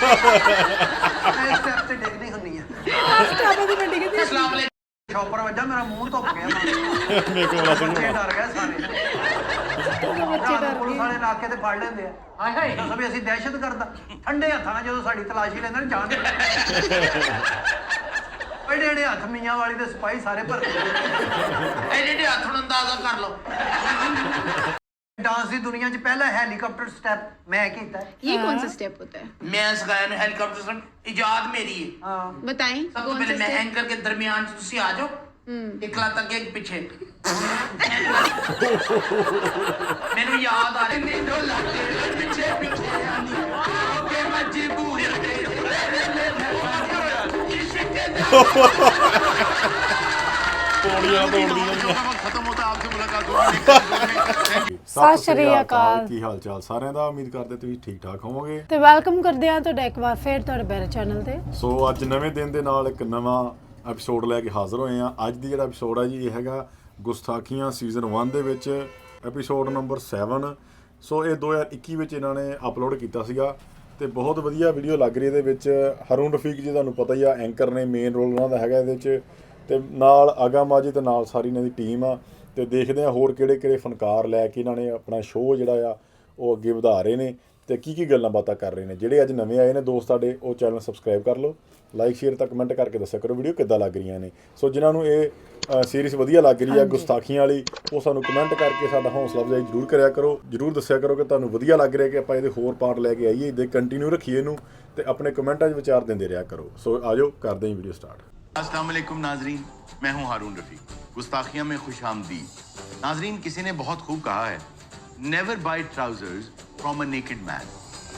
Step से डिगनी होनी है अस्सलाम वालेकुम शॉपर वजह मेरा मुंह धुप गया मेरे को बच्चे डर गए सारे बच्चे डर गए सारे इलाके ते फड़ लेंदे आ हाय हाय सब ਅਸੀਂ ਦਹਿਸ਼ਤ ਕਰਦਾ ਠੰਡੇ ਹੱਥਾਂ ਨਾਲ ਜਦੋਂ ਸਾਡੀ ਤਲਾਸ਼ੀ ਲੈਂਦੇ ਨੇ ਜਾਨ ਐਡੇ ਐਡੇ ਹੱਥ ਮੀਆਂ ਵਾਲੀ ਦੇ ਸਿਪਾਹੀ ਸਾਰੇ ਭਰ ਕੇ ਐਡੇ ਐਡੇ ਹੱਥ ਨੂੰ ਅੰਦਾਜ਼ਾ ਕਰ ਲਓ डांस की दुनिया च पहला हेलीकॉप्टर स्टेप मैं किया है। ये कौन सा स्टेप होता है? मैं सिखाया ना हेलीकॉप्टर स्टेप, इजाद मेरी है। बताएं। सबसे पहले मैं एंकर के दरमियान से तुसी आ जाओ, एक लात आगे एक पीछे। मैंने याद आ रही है दो लाते पीछे पीछे आनी ओके मजबूर खत्म होता आपसे मुलाकात होगी। ਸਤਿ ਸ਼੍ਰੀ ਅਕਾਲ। ਕੀ ਹਾਲ ਚਾਲ ਸਾਰਿਆਂ ਦਾ? ਉਮੀਦ ਕਰਦੇ ਤੁਸੀਂ ਠੀਕ ਠਾਕ ਹੋਵੋਗੇ ਤੇ ਵੈਲਕਮ ਕਰਦੇ ਹਾਂ ਤੁਹਾਡਾ ਇੱਕ ਵਾਰ ਫੇਰ ਤੁਹਾਡੇ ਮੇਰੇ ਚੈਨਲ ਤੇ। ਸੋ ਅੱਜ ਨਵੇਂ ਦਿਨ ਦੇ ਨਾਲ ਇੱਕ ਨਵਾਂ ਐਪੀਸੋਡ ਲੈ ਕੇ ਹਾਜ਼ਰ ਹੋਏ ਆ। ਅੱਜ ਦੀ ਜਿਹੜਾ ਐਪੀਸੋਡ ਹੈ ਜੀ ਇਹ ਹੈਗਾ ਗੁਸਤਾਖੀਆਂ ਸੀਜ਼ਨ 1 ਦੇ ਵਿੱਚ ਐਪੀਸੋਡ ਨੰਬਰ 7। ਸੋ ਇਹ 2021 ਵਿੱਚ ਇਹਨਾਂ ਨੇ ਅਪਲੋਡ ਕੀਤਾ ਸੀਗਾ ਤੇ ਬਹੁਤ ਵਧੀਆ ਵੀਡੀਓ ਲੱਗ ਰਹੀ ਇਹਦੇ ਵਿੱਚ। ਹਰੂਨ ਰਫੀਕ ਜੀ ਤੁਹਾਨੂੰ ਪਤਾ ਹੀ ਆ, ਐਂਕਰ ਨੇ, ਮੇਨ ਰੋਲ ਉਹਨਾਂ ਦਾ ਹੈਗਾ ਇਹਦੇ ਵਿੱਚ, ਤੇ ਨਾਲ ਆਗਾ ਮਾਜੀ ਤੇ ਨਾਲ ਸਾਰੀ ਇਹਨਾਂ ਦੀ ਟੀਮ ਆ। ਤੇ ਦੇਖਦੇ ਆ ਹੋਰ ਕਿਹੜੇ ਫਨਕਾਰ ਲੈ ਕੇ ਇਹਨਾਂ ਨੇ ਆਪਣਾ ਸ਼ੋਅ ਜਿਹੜਾ ਆ ਉਹ ਅੱਗੇ ਵਧਾ ਰਹੇ ਨੇ ਤੇ ਕੀ ਗੱਲਾਂ ਬਾਤਾਂ ਕਰ ਰਹੇ ਨੇ। ਜਿਹੜੇ ਅੱਜ ਨਵੇਂ ਆਏ ਨੇ ਦੋਸਤ ਸਾਡੇ, ਉਹ ਚੈਨਲ ਸਬਸਕ੍ਰਾਈਬ ਕਰ ਲਓ, ਲਾਈਕ ਸ਼ੇਅਰ ਤਾਂ ਕਮੈਂਟ ਕਰਕੇ ਦੱਸਿਆ ਕਰੋ ਵੀਡੀਓ ਕਿੱਦਾਂ ਲੱਗ ਰਹੀਆਂ ਨੇ। ਸੋ ਜਿਨ੍ਹਾਂ ਨੂੰ ਇਹ ਸੀਰੀਜ਼ ਵਧੀਆ ਲੱਗ ਰਹੀ ਆ ਗੁਸਤਾਖੀਆਂ ਵਾਲੀ, ਉਹ ਸਾਨੂੰ ਕਮੈਂਟ ਕਰਕੇ ਸਾਡਾ ਹੌਸਲਾ ਅਫਜ਼ਾਈ ਜ਼ਰੂਰ ਕਰਿਆ ਕਰੋ, ਜ਼ਰੂਰ ਦੱਸਿਆ ਕਰੋ ਕਿ ਤੁਹਾਨੂੰ ਵਧੀਆ ਲੱਗ ਰਿਹਾ ਕਿ ਆਪਾਂ ਇਹਦੇ ਹੋਰ ਪਾਰਟ ਲੈ ਕੇ ਆਈਏ, ਇਹਦੇ ਕੰਟੀਨਿਊ ਰੱਖੀਏ ਇਹਨੂੰ ਤੇ ਆਪਣੇ ਕਮੈਂਟਾਂ 'ਚ ਵਿਚਾਰ ਦਿੰਦੇ ਰਿਹਾ ਕਰੋ। ਸੋ ਆਜੋ ਕਰਦੇ ਹਾਂ ਵੀਡੀਓ स्टार्ट। अस्सलाम वालेकुम नाजरीन, मैं हूं हारून रफ़ीक। गुस्ताखियां में खुश आमदीद। नाजरीन, किसी ने बहुत खूब कहा है, never buy trousers from a naked man.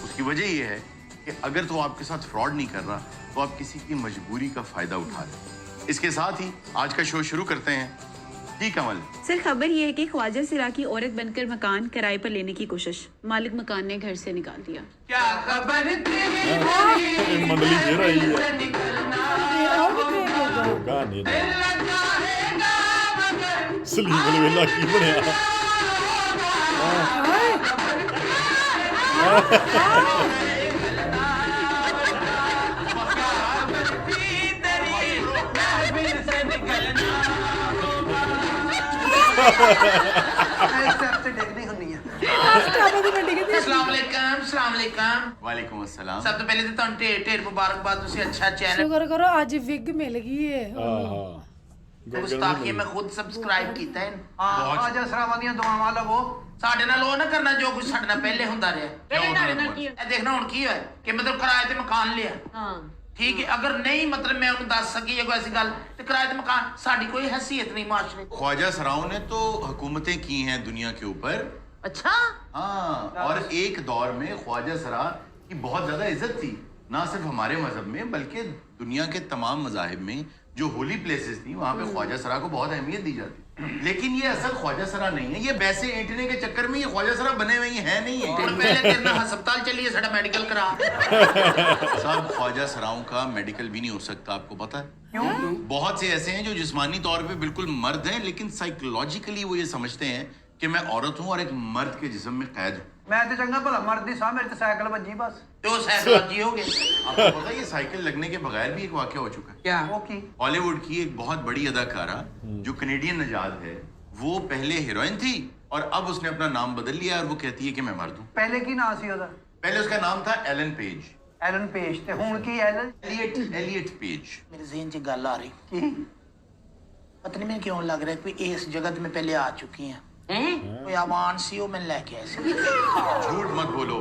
उसकी वजह यह है कि अगर तो आपके साथ फ्रॉड नहीं कर रहा तो आप किसी की मजबूरी का फ़ायदा उठा रहे। इसके साथ ही आज का शो शुरू करते हैं। जी कमल सर, खबर ये है कि ख्वाजा सिरा की औरत बनकर मकान किराए पर लेने की कोशिश, मालिक मकान ने घर से निकाल दिया। क्या खबर मंडली घेर आई है कहानी सलीम वेला की बनया स्टेप से डिगनी होनी है अस्सलाम वालेकुम अस्सलाम वालेकुम वालेकुम अस्सलाम। सब तो पहले तो ਤੁਹਾਨੂੰ ਢੇਰ ਮੁਬਾਰਕਬਾਦ, ਤੁਸੀਂ अच्छा चैनल ਸ਼ੁਕਰ ਕਰੋ ਅੱਜ ਵਿਗ ਮਿਲ ਗਈ ਏ। ਗੁਸਤਾਖੀ ਮੈਂ ਖੁਦ ਸਬਸਕ੍ਰਾਈਬ ਕੀਤਾ ਹੈ। ਹਾਂ ਅੱਜ ਅਸਰਾਵਾਂ ਦੀਆਂ ਦੁਆਵਾਂ ਲਵੋ, ਸਾਡੇ ਨਾਲ ਉਹ ਨਾ ਕਰਨਾ ਜੋ ਕੁਝ ਸਾਡੇ ਨਾਲ ਪਹਿਲੇ ਹੁੰਦਾ ਰਿਹਾ। ਇਹ ਦੇਖਣਾ ਹੁਣ ਕੀ ਹੋਇਆ ਕਿ ਮਤਲਬ ਕਿਰਾਏ ਤੇ ਮਕਾਨ ਲਿਆ। ਹਾਂ ठीक है, अगर नहीं मतलब मैं उन्हें दस सकी कोई ऐसी गल तो किराए ते मकान साड़ी कोई हैसियत नहीं माशरे। ख्वाजा सराओं ने तो हुकूमतें की हैं दुनिया के ऊपर। अच्छा हाँ, और एक दौर में ख्वाजा सरा की बहुत ज्यादा इज्जत थी, ना सिर्फ हमारे मजहब में बल्कि दुनिया के तमाम मजाहिब में। जो होली प्लेसेस थी वहाँ पे ख्वाजा सरा को बहुत अहमियत दी जाती। लेकिन ये असल ख्वाजा सरा नहीं है, ये वैसे ऐंठने के चक्कर में ये ख्वाजा सरा बने हुए हैं नहीं है। पहले तेरे अस्पताल चलिए साडा मेडिकल करा। साहब ख्वाजा सराओं का मेडिकल भी नहीं हो सकता, आपको पता है क्यों? बहुत से ऐसे हैं जो जिस्मानी तौर पे बिल्कुल मर्द हैं लेकिन साइकोलॉजिकली वो ये समझते हैं कि मैं औरत हूँ और एक मर्द के जिस्म में कैद हूँ। मैं तो चंगा भला मर्दी सा, मेरे तो साइकिल बजी बस तो साइकिल बजी हो गई। आपको पता है ये साइकिल लगने के बगैर भी एक वाकया हो चुका है। क्या वो की? हॉलीवुड की एक बहुत बड़ी अदाकारा जो कनेडियन नजाद है, वो पहले हीरोइन थी और अब उसने अपना नाम बदल लिया और वो कहती है कि मैं मर्द हूँ। पहले की नाम सी ओदा? पहले उसका नाम था एलन पेज। एलन पेज ते हुन की एलन एलियट पेज। मेरे ज़हन च गल आ रही की पता नहीं मैं क्यों लग रहा है कोई इस जगत में पहले आ चुकी हैं। कोई आवान सी हो मैं लेके आए सी। झूठ मत बोलो,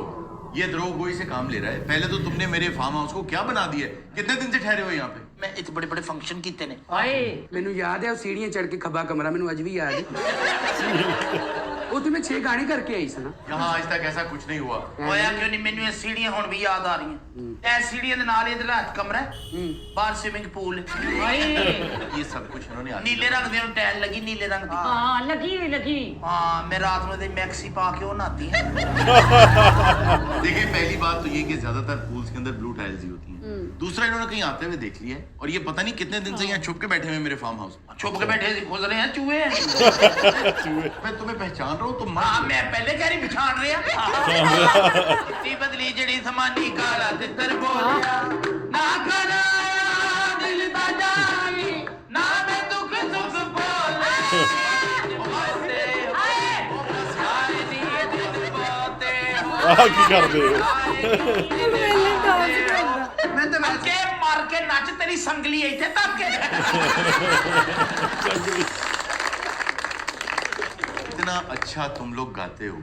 ये द्रोहगोई से काम ले रहा है। पहले तो तुमने मेरे फार्म हाउस को क्या बना दिया है? कितने दिन से ठहरे हो यहाँ पे? मैं इतने बड़े बड़े फंक्शन कीते ने। ਮੈਨੂੰ ਯਾਦ ਹੈ ਉਹ ਸੀੜੀਆਂ ਚੜ ਕੇ ਖੱਬਾ ਕਮਰਾ ਮੈਨੂੰ ਅੱਜ ਵੀ ਯਾਦ ਹੈ। ਉਹ ਤੇ ਮੈਂ 6 ਗਾਣੇ ਕਰਕੇ ਆਈ ਸੀ ਨਾ। यहाँ आज तक ऐसा कुछ नहीं हुआ। होया क्यों नहीं? मैनू ये सीढ़ियां हुन भी याद आ रही हैं। ए सीढ़ियां दे नाल इधर हथ कमरा है, बाहर स्विमिंग पूल। ये सब कुछ इन्होंने आज नीले रंग दी टाइल लगी, नीले रंग दी। हाँ लगी हुई लगी। हाँ मैं रात में मैक्सी पा के वो नहाती है। देखिए, पहली बात तो ये कि ज्यादातर पूल्स के अंदर ब्लू टाइल्स ही होती हैं। दूसरा इन्होंने कहीं आते हुए देख लिया है और ये पता नहीं कितने दिन से यहाँ छुप के बैठे हुए मेरे फार्म हाउस में। छुप के बैठे थे, खोज रहे हैं चूहे हैं। मैं तुम्हें पहचान रहा हूँ, तुम हाँ, मैं पहले कह रही पछाड़ रहे ती बदली जड़ी समानी काला तितर बोलिया ना करा दिल दा जानी ना मैं दुख सुख बोले की करते हो ਵੇਲੇ ਡਾਂਸ ਕਰਦਾ मैं तो वैसे मार के नच तेरी संगली इथे तक के इतना अच्छा तुम लोग गाते हो,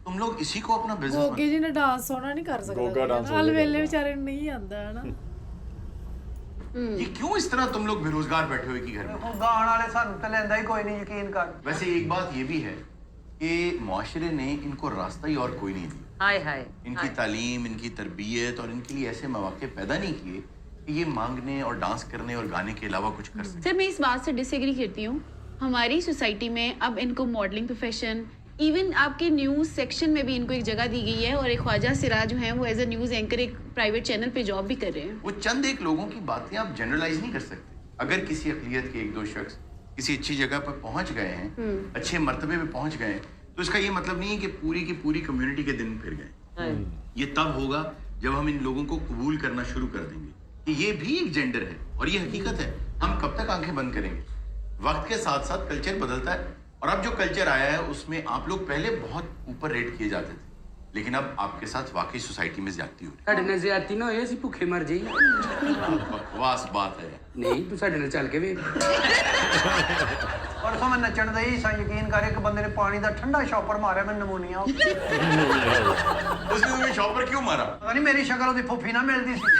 तुम लोग इसी को अपना बिजनेस ਗੋਗੇ ਜੀ ਨੇ ਡਾਂਸ ਸੋਹਣਾ ਨਹੀਂ ਕਰ ਗੋਗਾ dance ਸਕਦਾ ਹਲ ਵੇਲੇ ਵਿਚਾਰੇ ਨੂੰ ਨਹੀਂ ਆਉਂਦਾ ਹਨਾ ये क्यों इस तरह तुम लोग बेरोजगार बैठे हुए कि घर में? गाण वाले सानू तो लेंदा ही कोई नहीं, यकीन कर। वैसे एक बात ये भी है कि मुआशरे ने इनको रास्ता ही और कोई नहीं दिया। हाय हाय इनकी तालीम, इनकी तरबियत और इनके लिए ऐसे मौके पैदा नहीं किए कि ये मांगने और डांस करने और गाने के अलावा कुछ कर सके। सर मैं इस बात से डिसएग्री करती हूँ। हमारी सोसाइटी में अब इनको मॉडलिंग प्रोफेशन, इवन आपके न्यूज़ सेक्शन में भी इनको एक जगह दी गई है और एक ख्वाजा सिराज जो हैं वो एज अ न्यूज़ एंकर एक प्राइवेट चैनल पे जॉब भी कर रहे हैं। वो चंद एक लोगों की बातें आप जनरलाइज नहीं कर सकते। अगर किसी अकलियत के एक दो शख्स किसी अच्छी जगह पर पहुंच गए हैं, अच्छे मर्तबे पे पहुंच गए हैं, तो इसका ये मतलब नहीं है कि पूरी की पूरी कम्युनिटी के दिन फिर गए। ये तब होगा जब हम इन लोगों को कबूल करना शुरू कर देंगे कि ये भी एक जेंडर है और ये हकीकत है। हम कब तक आंखें बंद करेंगे? वक्त के साथ साथ कल्चर बदलता है और अब जो कल्चर आया है उसमें आप लोग पहले बहुत ऊपर रेट किए जाते थे, लेकिन अब आपके साथ वाकई सोसाइटी में ज्यादती हो रही ਸਾਡੇ ਨਾਲ ਜ਼ਿਆਦਤੀ ਨਾ ਹੋਏ ਅਸੀਂ ਭੁੱਖੇ ਮਰ ਜਾਈਏ है। बकवास बात है। ਨਹੀਂ ਤੂੰ ਸਾਡੇ ਨਾਲ ਚੱਲ ਕੇ ਵੇਖ परसों मैं नचण दई सा, यकीन कर, एक बंदे ने पानी दा ठंडा शॉपर मारा, मैं नमूनिया हो गया। उसने तुम्हें शॉपर क्यों मारा? पता नहीं मेरी शक्ल ओदी फुफी ना मिलदी सी,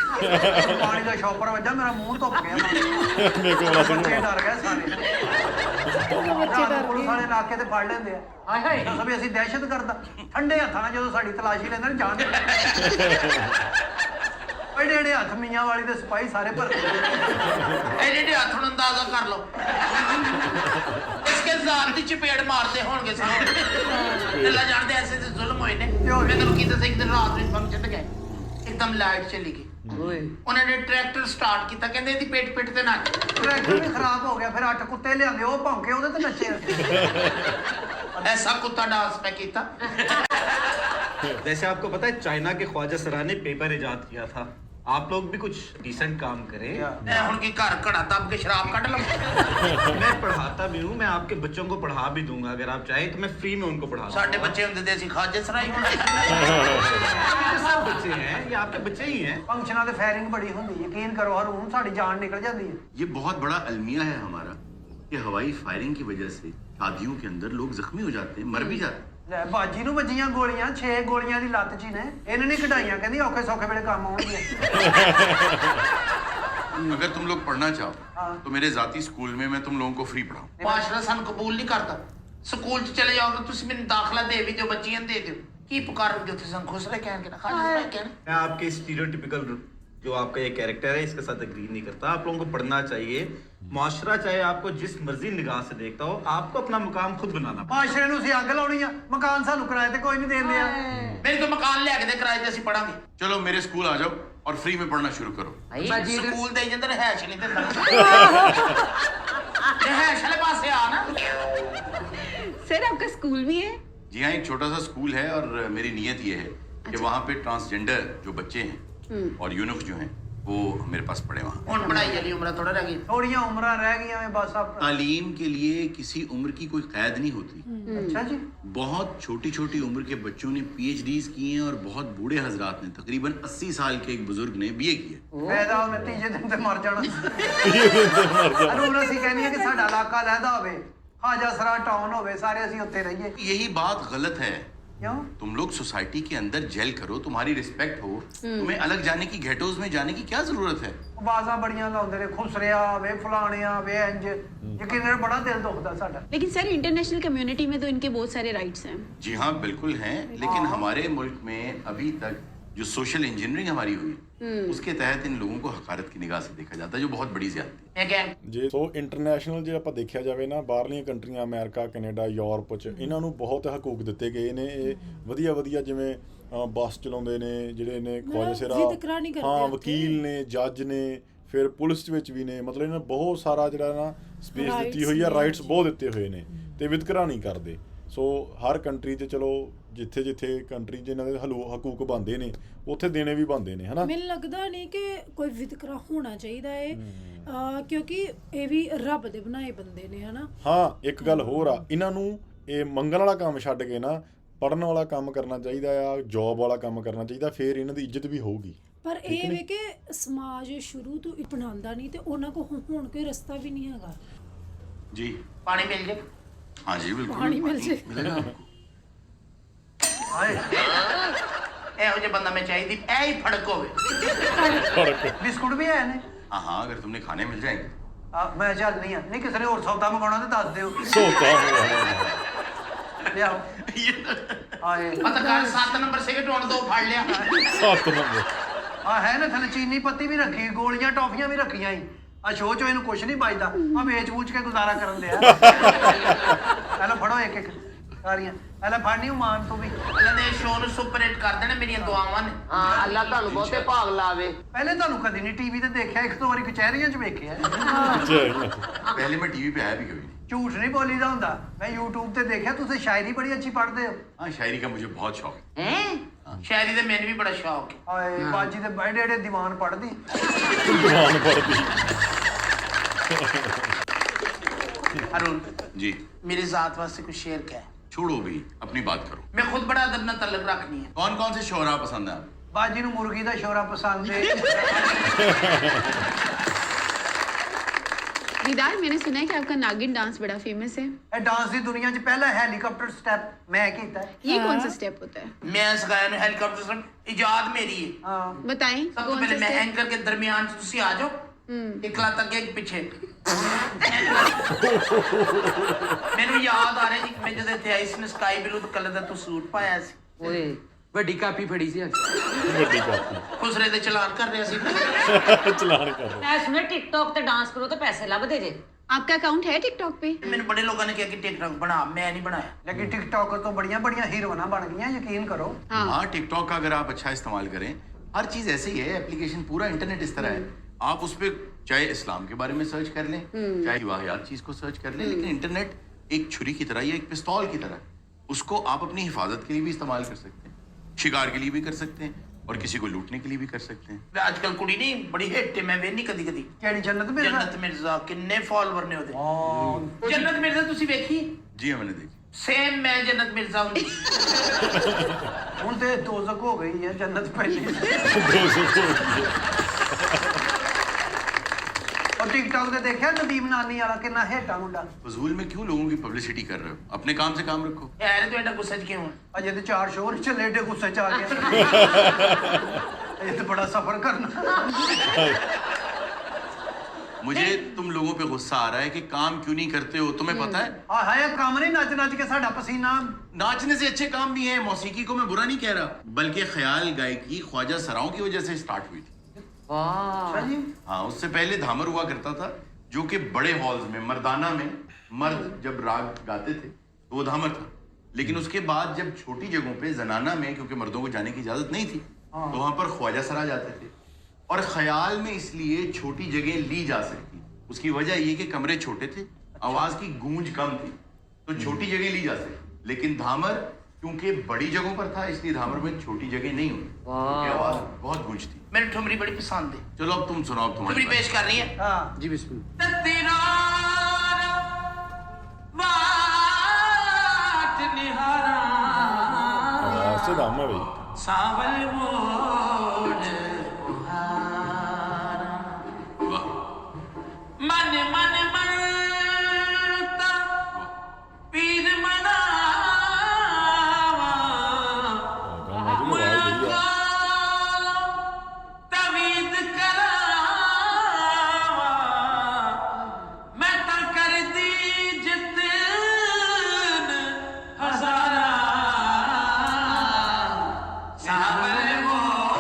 पानी दा शॉपर वजा, मेरा मुंह धुप गया। मेरे को बड़ा बच्चे डर गए सारे, ਬੱਚੇ ਡਰ पुलिस ਗਏ वाले इलाके ते फड़ लेंदे आ। हाय हाय दस भी ਅਸੀਂ दहशत करदा ठंडे हत्थां ਨਾਲ ਜਦੋਂ ਸਾਡੀ ਤਲਾਸ਼ੀ ਲੈਂਦੇ ਨੇ ਜਾਨ ਐਡੇ ਐਡੇ ਹੱਥ ਮੀਆਂ ਵਾਲੀ ਦੇ ਸਿਪਾਹੀ ਸਾਰੇ ਭਰ ਕੇ एडे हाथ ਨੂੰ ਅੰਦਾਜ਼ਾ ਕਰ ਲਓ इसके जात ਦੀ ਚਪੇੜ ਮਾਰਦੇ ਹੋਣਗੇ ਸਾਰੇ ਅੱਲਾ ਜਾਣਦੇ ਐਸੇ ਤੇ ਜ਼ੁਲਮ ਹੋਏ ਨੇ। ਮੈਂ ਤੁਹਾਨੂੰ ਕੀ ਦੱਸਾਂ, ਇੱਕ ਦਿਨ ਰਾਤ ਨੂੰ ਫੰਕਸ਼ਨ ਤੇ ਗਏ, ਇੱਕਦਮ ਲਾਈਟ ਚਲੀ ਗਈ। ਓਏ ਉਹਨਾਂ ਨੇ ਟਰੈਕਟਰ ਸਟਾਰਟ ਕੀਤਾ, ਕਹਿੰਦੇ ਇਹਦੀ ਪੇਟ ਪਿੱਟ ਤੇ ਨੱਚ। ਟਰੈਕਟਰ ਵੀ ਖਰਾਬ ਹੋ ਗਿਆ, ਫਿਰ 8 ਕੁੱਤੇ ਲਿਆਂਦੇ, ਉਹ ਭੌਂਕੇ ਉਹਦੇ ਤੇ ਨੱਚੇ। ऐसा कुत्ता डांस में किया। वैसे आपको पता है चाइना के ख्वाजा सरा ने पेपर इजाद किया था। आप लोग भी कुछ डिसेंट काम करें। मैं उनकी घर कड़ा दब के शराब कट लूं। मैं पढ़ाता भी हूँ, मैं आपके बच्चों को पढ़ा भी दूंगा, अगर आप चाहें तो मैं फ्री में उनको पढ़ा दूंगा। साढ़े बच्चे होंगे देसी खाजे सराई होने। सब बच्चे हैं, ये आपके बच्चे ही हैं। फंक्शनां ते फायरिंग बड़ी हुंदी, यकीन करो हरून साडी जान निकल जाती है। ये बहुत बड़ा अलमिया है हमारा कि हवाई फायरिंग की वजह से शादियों के अंदर लोग जख्मी हो जाते हैं, मर भी जाते हैं। ਲੈ ਬਾਜੀ ਨੂੰ ਵੱਜੀਆਂ ਗੋਲੀਆਂ, 6 ਗੋਲੀਆਂ ਦੀ ਲੱਤ 'ਚ ਹੀ ਨੇ, ਇਹਨੇ ਨਹੀਂ ਕਢਾਈਆਂ, ਕਹਿੰਦੀ ਔਖੇ ਸੌਖੇ ਵੇਲੇ ਕੰਮ ਆਉਣਗੀਆਂ। अगर तुम लोग पढ़ना चाहो तो मेरे जाती स्कूल में मैं तुम लोगों को फ्री पढ़ाऊं। माशरा सन कबूल नहीं करता। स्कूल च चले जाओगे तुम मैंने दाखला दे भी दो, बच्चियां दे दो, की पुकारोगे उत्थे सन खुश रह कहणगे ना खाली रह कहण। मैं आपके स्टीरियोटिपिकल जो आपका ये कैरेक्टर है इसके साथ एग्री नहीं करता। आप लोगों को पढ़ना चाहिए। मुआशरा चाहे आपको जिस मर्जी निगाह से देखता हो, आपको अपना मुकाम खुद बनाना पड़ेगा। ਮਾਸ਼ਰੇ ਨੂੰ ਅਸੀਂ ਅੱਗ ਲਾਉਣੀ ਆ, ਮਕਾਨ ਸਾਨੂੰ ਕਿਰਾਏ ਤੇ ਕੋਈ ਨਹੀਂ ਦੇਂਦੇ ਆ। मेरे तो मकान ले के दे किराए ते ਅਸੀਂ ਪੜਾਂਗੇ। चलो मेरे स्कूल आ जाओ और फ्री में पढ़ना शुरू करो। ਬਾਜੀ ਸਕੂਲ ਦੇ ਜੰਦਰ ਹੈਸ਼ ਨਹੀਂ ਦਿੰਦਾ। ਹੈਸ਼ ਵਾਲੇ ਪਾਸੇ ਆ ਨਾ। सर आपका स्कूल भी है? जी हाँ, एक छोटा सा स्कूल है और मेरी नीयत ये है कि वहाँ पे ट्रांसजेंडर जो बच्चे हैं और यूनुख जो हैं वो मेरे पास पढ़े वहाँ। ਹੁਣ ਪੜਾਈ ਵਾਲੀ उम्र थोड़ा रह गई। ਥੋੜੀਆਂ ਉਮਰਾਂ ਰਹਿ ਗਈਆਂ ਨੇ ਬਸ। ਆਪ तालीम के लिए किसी उम्र की कोई कैद नहीं होती। ਅੱਛਾ ਜੀ, बहुत छोटी छोटी उम्र के बच्चों ने PhDs किए हैं और बहुत बूढ़े हजरात ने, तकरीबन 80 साल के एक बुजुर्ग ने BA किए। ਫਾਇਦਾ ਉਹਨੇ ਤੀਜੇ ਦਿਨ ਤੇ ਮਰ ਜਾਣਾ। ਅਰੂਰ ਅਸੀਂ ਕਹਿੰਦੀ ਆ ਕਿ ਸਾਡਾ ਇਲਾਕਾ ਲਹਿਦਾ ਹੋਵੇ, ਹਾਜਾ ਸਰਾ ਟਾਊਨ ਹੋਵੇ, ਸਾਰੇ ਅਸੀਂ ਉੱਥੇ ਰਹੀਏ। यही बात गलत है। क्यों? तुम लोग सोसाइटी के अंदर जेल करो, तुम्हारी रिस्पेक्ट हो, तुम्हें अलग जाने की घेटोज में जाने की क्या जरूरत है? ਬਾਜ਼ਾਂ ਬੜੀਆਂ ਲਾਉਂਦੇ ਨੇ, ਖੁਸਰਿਆ ਵੇ, ਫਲਾਣਿਆ ਵੇ, ਇੰਜ। ਯਕੀਨ ਕਰ ਬੜਾ ਦਿਲ ਦੁਖਦਾ ਸਾਡਾ। लेकिन सर इंटरनेशनल कम्युनिटी में तो इनके बहुत सारे राइट्स हैं। जी हाँ बिल्कुल हैं, लेकिन हमारे मुल्क में अभी तक जो सोशल इंजीनियरिंग हमारी हुई उसके तहत इन लोगों को हकारत की निगाह से देखा जाता है, जो बहुत बड़ी ज्यादती है। ਇਹ ਕਹਿ ਜੇ ਸੋ ਇੰਟਰਨੈਸ਼ਨਲ ਜੇ ਆਪਾਂ ਦੇਖਿਆ ਜਾਵੇ ਨਾ, ਬਾਹਰਲੀਆਂ ਕੰਟਰੀਆਂ ਅਮਰੀਕਾ, ਕੈਨੇਡਾ, ਯੂਰਪ ਚ ਇਹਨਾਂ ਨੂੰ ਬਹੁਤ ਹਕੂਕ ਦਿੱਤੇ ਗਏ ਨੇ। ਇਹ ਵਧੀਆ ਵਧੀਆ ਜਿਵੇਂ ਬੱਸ ਚਲਾਉਂਦੇ ਨੇ ਜਿਹੜੇ ਨੇ ਖਵਾਜਾ ਸਿਰਾ, ਵਿਤਕਰਾ ਨਹੀਂ ਕਰਦੇ ਹਾਂ ਉੱਥੇ। ਵਕੀਲ ਨੇ, ਜੱਜ ਨੇ, ਫਿਰ ਪੁਲਿਸ ਵਿੱਚ ਵੀ ਨੇ। ਮਤਲਬ ਇਹਨਾਂ ਨੇ ਬਹੁਤ ਸਾਰਾ ਜਿਹੜਾ ਨਾ ਸਪੇਸ ਦਿੱਤੀ ਹੋਈ ਆ, ਰਾਈਟਸ ਬਹੁਤ ਦਿੱਤੇ ਹੋਏ ਨੇ ਤੇ ਵਿਤਕਰਾ ਨਹੀਂ ਕਰਦੇ। ਸੋ ਹਰ ਕੰਟਰੀ 'ਚ ਚਲੋ ਜਿੱਥੇ ਜਿੱਥੇ ਕੰਟਰੀ ਜਿਹਨਾਂ ਦੇ ਹਕੂਕ ਬਣਦੇ ਨੇ ਉੱਥੇ ਦੇਣੇ ਵੀ ਬਣਦੇ ਨੇ, ਹਨਾ। ਮੈਨੂੰ ਲੱਗਦਾ ਨਹੀਂ ਕਿ ਕੋਈ ਵਿਤਕਰਾ ਹੋਣਾ ਚਾਹੀਦਾ ਹੈ, ਕਿਉਂਕਿ ਇਹ ਵੀ ਰੱਬ ਦੇ ਬਣਾਏ ਬੰਦੇ ਨੇ, ਹਨਾ। ਹਾਂ ਇੱਕ ਗੱਲ ਹੋਰ ਆ, ਇਹਨਾਂ ਨੂੰ ਇਹ ਮੰਗਣ ਵਾਲਾ ਕੰਮ ਛੱਡ ਕੇ ਨਾ ਪੜ੍ਹਨ ਵਾਲਾ ਕੰਮ ਕਰਨਾ ਚਾਹੀਦਾ ਆ, ਜੌਬ ਵਾਲਾ ਕੰਮ ਕਰਨਾ ਚਾਹੀਦਾ, ਫਿਰ ਇਹਨਾਂ ਦੀ ਇੱਜ਼ਤ ਵੀ ਹੋਊਗੀ। ਪਰ ਇਹ ਵੇ ਕਿ ਸਮਾਜ ਸ਼ੁਰੂ ਤੋਂ ਅਪਣਾਉਂਦਾ ਨਹੀਂ ਤੇ ਉਹਨਾਂ ਕੋਲ ਹੁਣ ਕੋਈ ਰਸਤਾ ਵੀ ਨਹੀਂ ਹੈਗਾ। जी ਪਾਣੀ ਮਿਲ ਜੇ हाँ जी बिल्कुल पानी मिल जाए। मिलेगा आपको। ਹਾਏ ਇਹੋ ਜਿਹੇ ਬੰਦਾ ਮੈਂ ਚਾਹੀਦੀ, ਐ ਹੀ ਫੜਕ ਹੋਵੇ। ਬਿਸਕੁਟ ਵੀ ਹੈ ਨੇ? हाँ हाँ अगर तुमने खाने मिल जाएंगे। ਮੈਂ ਚੱਲਨੀ ਆ। ਨਹੀਂ ਕਿਸੇ ਨੇ ਹੋਰ ਸੌਦਾ ਮੰਗਾਉਣਾ ਤੇ ਦੱਸ ਦਿਓ। ਸੋਤਾ ਲਿਆਓ। ਹਾਏ ਮਤਲਬ ਘਰ 7 ਨੰਬਰ ਸਿਗਰਟ ਹੁਣ ਦੋ ਫੜ ਲਿਆ। 7 ਨੰਬਰ ਆ ਹੈ ਨਾ ਥੱਲੇ ਚੀਨੀ ਪੱਤੀ ਵੀ ਰੱਖੀ, ਗੋਲੀਆਂ ਟੌਫੀਆਂ ਵੀ ਰੱਖੀਆਂ ਹੀ। ਆ ਸ਼ੋਅ ਚੋਂ ਇਹਨੂੰ ਕੁਛ ਨਹੀਂ ਬਚਦਾ, ਆ ਵੇਚ ਵੂਚ ਕੇ ਗੁਜ਼ਾਰਾ ਕਰਨ ਦਿਆ। ਪਹਿਲਾਂ ਫੜੋ ਇੱਕ ਇੱਕ ਸਾਰੀਆਂ, ਪਹਿਲਾਂ ਫੜਨੀ ਮਾਨ ਤੋਂ ਵੀ। ਅੱਲਾ ਨੇ ਸ਼ੋਅ ਨੂੰ ਸੁਪਰ ਹਿੱਟ ਕਰ ਦੇਣਾ, ਮੇਰੀਆਂ ਦੁਆਵਾਂ ਨੇ। ਹਾਂ ਅੱਲਾ ਤੁਹਾਨੂੰ ਬਹੁਤੇ ਭਾਗ ਲਾਵੇ। ਪਹਿਲੇ ਤੁਹਾਨੂੰ ਕਦੀ ਨਹੀਂ ਟੀਵੀ ਤੇ ਦੇਖਿਆ, ਇੱਕ ਦੋ ਵਾਰੀ ਕਚਹਿਰੀਆਂ 'ਚ ਵੇਖਿਆ। पहले मैं टीवी पे आया भी कभी नहीं। ਝੂਠ ਨਹੀਂ ਬੋਲੀਦਾ ਹੁੰਦਾ। ਮੈਂ YouTube ਤੇ ਦੇਖਿਆ, ਤੁਸੀਂ ਸ਼ਾਇਰੀ ਬੜੀ ਅੱਛੀ ਪੜ੍ਹਦੇ ਹੋ। हाँ शायरी का मुझे बहुत शौक है। ਹੈ ਸ਼ਾਇਰੀ ਦੇ ਮੈਨੂੰ ਵੀ ਬੜਾ ਸ਼ੌਕ ਹੈ। ਹਾਏ ਬਾਜੀ ਦੇ ਬੜੇ ਏਡੇ ਦੀਵਾਨ ਪੜ੍ਹਦੀ। ਦੁਕਾਨ ਪੜਦੀ। अरुण जी मेरी जात वास्ते कुछ शेर क्या है? छोड़ो भी, अपनी बात करो। मैं खुद बड़ा अदब ना तल्लक रखनी है। कौन कौन से शोरा पसंद है आपको? ਬਾਜੀ ਨੂੰ ਮੁਰਗੀ ਦਾ ਸ਼ੋਰਾ ਪਸੰਦ ਹੈ। दीदार, मैंने सुना है कि आपका नागिन डांस बड़ा फेमस है। ਇਹ ਡਾਂਸ ਦੀ ਦੁਨੀਆ 'ਚ ਪਹਿਲਾ ਹੈਲੀਕਾਪਟਰ ਸਟੈਪ ਮੈਂ ਕੀਤਾ ਹੈ। ये कौन सा स्टेप होता है? मैं सिखाया ना हेलीकॉप्टर से, इजाद मेरी है। ਹਾਂ बताएं सब तो कौन पहले सा मैं step? एंकर के दरमियान से तुसी आ जाओ, एक लात तक एक पीछे। ਮੈਨੂੰ ਯਾਦ ਆ ਰਿਹਾ ਜੀ, ਮੈਂ ਜਦੋਂ ਇੱਥੇ ਆਈ ਸੀ ਨਾ, ਸਕਾਈ ਬਲੂ ਕਲਰ ਦਾ ਤੂੰ ਸੂਟ ਪਾਇਆ ਸੀ। ਓਏ ਵੱਡੀ ਕਾਪੀ ਫੜੀ ਸੀ ਅੱਜ। ਵੱਡੀ ਕਾਪੀ ਖੁਸਰੇ ਦੇ ਚਲਾਨ ਕਰ ਰਿਹਾ ਸੀ। ਚਲਾਨ ਕਰ। ਮੈਂ ਸੁਣਿਆ ਟਿਕਟੌਕ ਤੇ ਡਾਂਸ ਕਰੋ ਤਾਂ ਪੈਸੇ ਲੱਭਦੇ ਜੇ। आपका अकाउंट है टिकटॉक पे? ਮੈਨੂੰ ਬੜੇ ਲੋਕਾਂ ਨੇ ਕਿਹਾ ਕਿ ਟਿਕਟੌਕ ਬਣਾ, ਮੈਂ ਨਹੀਂ ਬਣਾਇਆ। ਲੇਕਿन टिकटॉकर तो बढ़िया बढ़िया हीरोइना बन गई हैं, यकीन करो। हाँ टिकटॉक का अगर आप अच्छा इस्तेमाल करें, हर चीज ऐसे ही है, एप्लीकेशन पूरा इंटरनेट इस तरह है। आप उस पर चाहे इस्लाम के बारे में सर्च कर लें, चाहे वाहियात चीज को सर्च कर लें, लेकिन इंटरनेट एक छुरी की तरह या एक पिस्तौल की तरह, उसको आप अपनी हिफाजत के लिए भी इस्तेमाल कर सकते हैं, शिकार के लिए भी कर सकते हैं, और किसी को लूटने के लिए भी कर सकते हैं। आजकल कुड़ी नहीं बड़ी हिट है, मैं ਵੇਖਣੀ ਕਦੀ ਕਦੀ। ਕਿਹੜੀ ਜन्नत मिर्जा? ਜन्नत ਮਿਰਜ਼ਾ ਕਿੰਨੇ ਫਾਲੋਅਰ ਨੇ ਉਹਦੇ। ਜन्नत ਮਿਰਜ਼ਾ ਤੁਸੀਂ ਵੇਖੀ? जी हाँ मैंने देखी। ਸੇਮ ਮੈਂ ਜन्नत ਮਿਰਜ਼ਾ ਹੁੰਦੀ। ਹੁਣ ਤੇ दोजख हो गई है, जन्नत पहले। और टिकटॉक ਤੇ ਦੇਖਿਆ ਨਦੀਮ ਨਾਨੀ ਵਾਲਾ ਕਿੰਨਾ ਹਿੱਟ ਆ ਮੁੰਡਾ। फजूल में क्यों लोगों की पब्लिसिटी कर रहे हो? अपने काम से काम रखो। ਯਾਰ ਤੂੰ ਐਡਾ ਗੁੱਸੇ 'ਚ ਕਿਉਂ ਹੈ? ਅਜੇ ਤੇ 4 ਸ਼ੋਅ ਨਹੀਂ ਚੱਲੇ, ਏਡੇ ਗੁੱਸੇ 'ਚ ਆ ਗਿਆ। ਇਹ ਤੇ ਬੜਾ ਸਫਰ करना। मुझे तुम लोगों पे गुस्सा आ रहा है कि काम क्यों नहीं करते हो? तुम्हें पता है ਆ ਹਾਏ ਕੰਮ ਨਹੀਂ ਨੱਚ ਨੱਚ ਕੇ ਸਾਡਾ ਪਸੀਨਾ। नाचने से अच्छे काम भी हैं। मौसीकी को मैं बुरा नहीं कह रहा, बल्कि ख्याल गायकी ख्वाजा सराओं की वजह से स्टार्ट हुई थी। अच्छा जी। हाँ उससे पहले धामर हुआ करता था, जो कि बड़े हॉल्स में मर्दाना में मर्द जब राग गाते थे तो वो धामर था। लेकिन उसके बाद जब छोटी जगहों पे जनाना में, क्योंकि मर्दों को जाने की इजाजत नहीं थी, तो वहां पर ख्वाजा सरा जाते थे। और ख्याल में इसलिए छोटी जगह ली जा सकती, उसकी वजह ये कि कमरे छोटे थे, आवाज की गूंज कम थी, तो छोटी जगह ली जा सकती। लेकिन धामर क्योंकि बड़ी जगहों पर था, इसलिए धामर में छोटी जगह नहीं हुई, क्योंकि आवाज बहुत गूंजती। ਮੈਨੂੰ ਠੁਮਰੀ ਬੜੀ ਪਸੰਦ ਹੈ। चलो अब तुम सुनाओ, ਠੁਮਰੀ तुम्हारी ਪੇਸ਼ ਕਰ ਰਹੀ ਹੈ। ਹਾਂ ਜੀ ਬਿਸਮਿल्लाह। ਸਿਧਾਮਾ ਬਈ ਸਾਵਲ ਮੋੜ वाह ਮਨ ਮਨ ਮਨਤਾ ਪੀਰ ਮਨਾਵਾ ਗਾਣਾ ਦੀ ਆਵਾਜ਼ ਬਈ ਆ। ਤਵੀਦ ਕਰਾਵਾ ਮੈਂ ਤਾਂ ਕਰਦੀ ਜਿੱਤਨ ਹਜ਼ਾਰਾਂ ਸਾਵਲ ਮੋੜ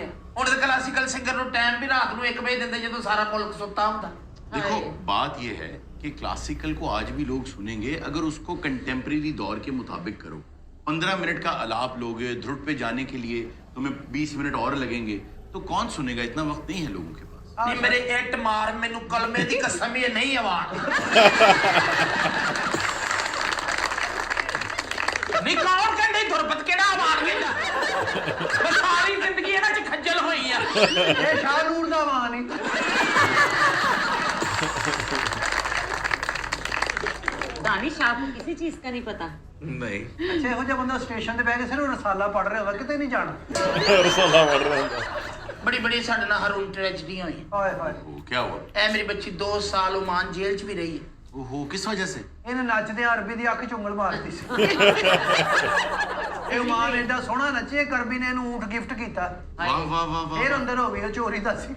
ਲਿਆ ਹੁਣ ਤੇ ਕਲਾਸੀਕਲ ਸਿੰਗਰ ਨੂੰ ਟਾਈਮ ਵੀ ਰਾਤ ਨੂੰ 1 ਵਜੇ ਦਿੰਦੇ ਜਦੋਂ ਸਾਰਾ ਮੁਲਕ ਸੁੱਤਾ ਹੁੰਦਾ देखो बात यह है कि क्लासिकल को आज भी लोग सुनेंगे अगर उसको कंटेम्प्रेरी दौर के मुताबिक करो। 15 मिनट का आलाप लोगे, ध्रुव पे जाने के लिए तुम्हें 20 मिनट और लगेंगे, तो कौन सुनेगा? इतना वक्त नहीं है लोगों के पास। नहीं मेरे इट मार मैनू कलमे दी कसम ये नहीं आवाज नहीं कौन कहंदे गुरबत केड़ा आवाज कहंदा मैं सारी जिंदगी ਇਹਨਾਂ ਚ ਖੱਜਲ ਹੋਈ ਆ ਇਹ ਸ਼ਾਹਨੂਰ ਦਾ ਮਾਨ ਹੀ दानिश आपको किसी चीज का नहीं पता? नहीं। ਅੱਛਾ ਇਹੋ ਜਿਹਾ ਬੰਦਾ ਸਟੇਸ਼ਨ ਤੇ ਬਹਿ ਕੇ ਸਿਰਫ ਰਸਾਲਾ ਪੜ ਰਿਹਾ ਹੋਵੇ ਕਿਤੇ ਨਹੀਂ ਜਾਣਾ ਰਸਾਲਾ ਵੜ ਰਿਹਾ ਹੁੰਦਾ। ਬੜੀ ਬੜੀ ਸਾਡੇ ਨਾਲ ਹਰੂਨ ਟ੍ਰੈਜਡੀਆਂ ਹੋਈ ਹਾਏ ਹਾਏ ओ, क्या हुआ? ਐ ਮੇਰੀ ਬੱਚੀ 2 ਸਾਲ ओमान जेल ਚ ਵੀ ਰਹੀ ਹੈ ओहो, किस वजह से? ਇਹਨੇ ਨੱਚਦੇ ਅਰਬੀ ਦੀ ਅੱਖ ਚ ਉਂਗਲ ਮਾਰਤੀ ਸੀ ਇਹ ਮਾਨ ਐਡਾ ਸੋਹਣਾ ਨੱਚੇ ਕਰਬੀ ਨੇ ਇਹਨੂੰ ਊਂਠ ਗਿਫਟ ਕੀਤਾ वाह वाह वाह वाह। ਫੇਰ ਅੰਦਰ ਹੋ ਗਈ ਉਹ ਚੋਰੀ ਦਾ ਸੀ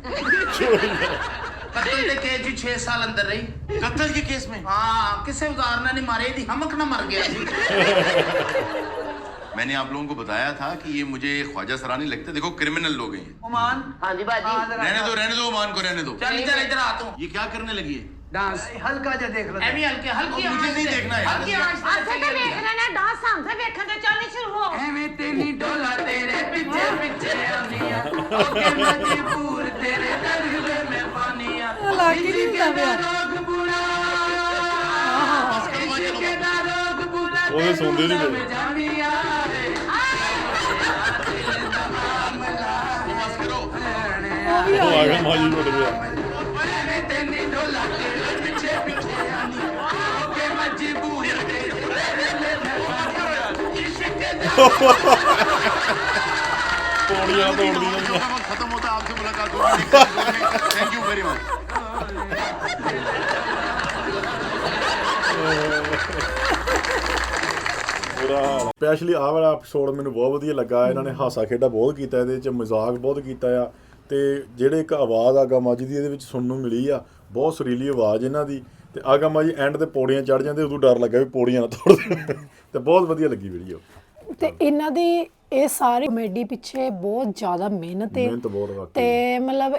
ਕਤਲ ਦੇ ਕੇਸ 'ਚ 6 ਸਾਲ ਅੰਦਰ ਰਹੀ कत्ल के केस में? ਹਾਂ ਕਿਸੇ ਉਦਾਹਰਨਾਂ ਨੇ ਮਾਰੇ ਦੀ ਹਮਕ ਨਾ ਮਰ ਗਿਆ ਸੀ मैंने आप लोगों को बताया था कि ये मुझे ख्वाजा सरानी लगते। देखो क्रिमिनल लोग हैं ये। ओमान हाँ जी बाजी। रहने दो ओमान को रहने दो। ਚੱਲ ਇੱਧਰ ਇੱਧर ਆ ਤੂੰ ये क्या करने लगी है? डांस ਹਲਕਾ ਜਿਹਾ ਦੇਖ ਲਓ ਐਵੇਂ ਹਲਕੀ ਹਲਕੀ ਉਹ ਮੁਝੇ ਨਹੀਂ ਦੇਖਣਾ ਹੈ। ਹਲਕੀ ਆਵਾਜ਼ ਤੇ आते तो देख रहे ना डांस हमसे देखने तो चलनी शुरू हो। ਐਵੇਂ ਤੇਰੀ ਡੋਲਾ ਤੇਰੇ ਪਿੱਛੇ ਪਿੱਛੇ ਆਉਂਦੀਆਂ ਓਕੇ ਮਜਬੂਰ ਤੇਰੇ ਦਰਦ ਦੇ ਮੈਂ ਪਾਨੀਆਂ ਇਲਾਕੇ ਨਹੀਂ ਹੁੰਦਾ ਪਿਆ ਰੋਗ ਬੁਰਾ ਇਸ਼ਕ ਦਾ ਰੋਗ ਬੁਰਾ ਉਹਦੇ ਸੁਣਦੇ ਨਹੀਂ ਪਏ। ਜਾਣੀਆਂ बस करो। ਉਹ ਆ ਗਿਆ ਮਾਜੀ ਉੱਡ ਗਿਆ ਐਵੇਂ ਤੇਰੀ ਡੋਲਾ ਤੇਰੇ ਪਿੱਛੇ ਪਿੱਛੇ ਆਉਂਦੀਆਂ ਓਕੇ ਮਜਬੂਰ ਤੇਰੇ ਦਰਦ ਦੇ ਮੈਂ ਪਾਨੀਆਂ ਇਸ਼ਕ ਦਾ ਪੌੜੀਆਂ ਤੋੜਦੀਆਂ जो ਨੇ। का वक्त खत्म होता है आपसे मुलाकात होगी। Thank you very much. Specially ਆਹ ਵਾਲਾ ਐਪੀਸੋਡ ਮੈਨੂੰ ਬਹੁਤ ਵਧੀਆ ਲੱਗਾ। ਇਹਨਾਂ ਨੇ ਹਾਸਾ ਖੇਡਾ ਬਹੁਤ ਕੀਤਾ, ਇਹਦੇ ਵਿੱਚ ਮਜ਼ਾਕ ਬਹੁਤ ਕੀਤਾ ਆ, ਤੇ ਜਿਹੜੇ ਇੱਕ ਆਵਾਜ਼ ਆਗਾ ਮਾਜੀ ਦੀ ਇਹਦੇ ਵਿੱਚ ਸੁਣਨ ਨੂੰ ਮਿਲੀ ਆ, ਬਹੁਤ ਸੁਰੀਲੀ ਆਵਾਜ਼ ਇਹਨਾਂ ਦੀ, ਤੇ ਆਗਾ ਮਾਜੀ ਐਂਡ ਤੇ ਪੌੜੀਆਂ ਚੜ ਜਾਂਦੇ, ਉਦੋਂ ਡਰ ਲੱਗਾ ਵੀ ਪੌੜੀਆਂ ਨਾ ਤੋੜ ਦੇਣ ਤੇ ਬਹੁਤ ਵਧੀਆ ਲੱਗੀ ਵੀਡੀਓ। ਤੇ ਇਹਨਾਂ ਦੀ ਇਹ ਸਾਰੀ ਕਮੇਡੀ ਪਿੱਛੇ ਬਹੁਤ ਜ਼ਿਆਦਾ ਮਿਹਨਤ ਹੈ ਮਿਹਨਤ ਬਹੁਤ ਵਾਕਈ। ਤੇ ਮਤਲਬ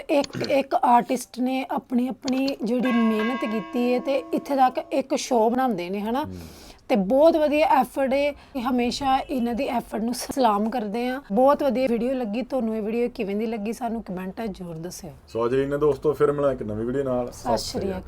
ਇੱਕ ਆਰਟਿਸਟ ਨੇ ਆਪਣੀ ਜਿਹੜੀ ਮਿਹਨਤ ਕੀਤੀ ਹੈ ਤੇ ਇੱਥੇ ਤੱਕ ਇੱਕ ਸ਼ੋਅ ਬਣਾਉਂਦੇ ਨੇ ਹਨਾ, ਤੇ ਬਹੁਤ ਵਧੀਆ ਐਫਰਟ ਹੈ। ਹਮੇਸ਼ਾ ਇਹਨਾਂ ਦੀ ਐਫਰਟ ਨੂੰ ਸਲਾਮ ਕਰਦੇ ਆ। ਬਹੁਤ ਵਧੀਆ ਵੀਡੀਓ ਲੱਗੀ। ਤੁਹਾਨੂੰ ਇਹ ਵੀਡੀਓ ਕਿਵੇਂ ਦੀ ਲੱਗੀ ਸਾਨੂੰ ਕਮੈਂਟਾਂ ਜ਼ਰੂਰ ਦੱਸਿਓ। ਸੋ ਅਜੇ ਇਹਨਾਂ ਦੋਸਤੋ ਫਿਰ ਮਿਲਾਂ ਇੱਕ ਨਵੀਂ ਵੀਡੀਓ ਨਾਲ। ਸਤਿ ਸ਼੍ਰੀ ਅਕਾਲ।